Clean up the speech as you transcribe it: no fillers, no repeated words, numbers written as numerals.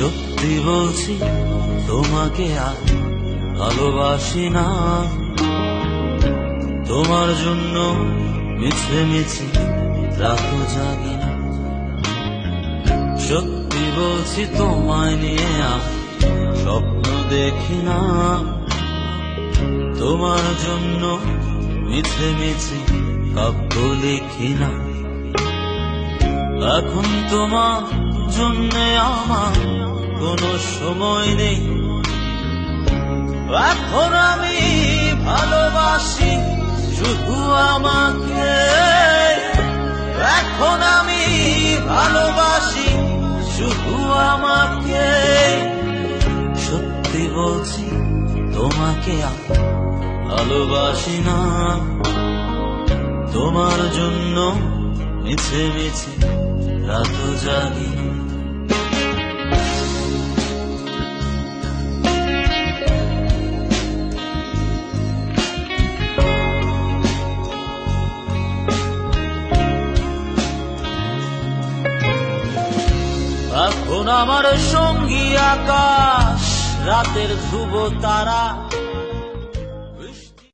সত্যি বলছি তোমাকে আর ভালোবাসি না। তোমার জন্য মিছে মিছে রাত জাগি না। সত্যি বলছি তোমায় নিয়ে আর স্বপ্ন দেখি না। তোমার জন্য মিছে মিছে কাব্য লিখি না। এখন তোমার জন্য আমার কোনো সময় নেই। এখন আমি ভালোবাসি শুধু আমাকে। এখন আমি ভালোবাসি শুধু আমাকে। সত্যি বলছি তোমাকে আর ভালোবাসি না। তোমার জন্য মিছে মিছে রাত জাগি। এখন আমার সঙ্গী আকাশ, রাতের ধ্রুব তারা।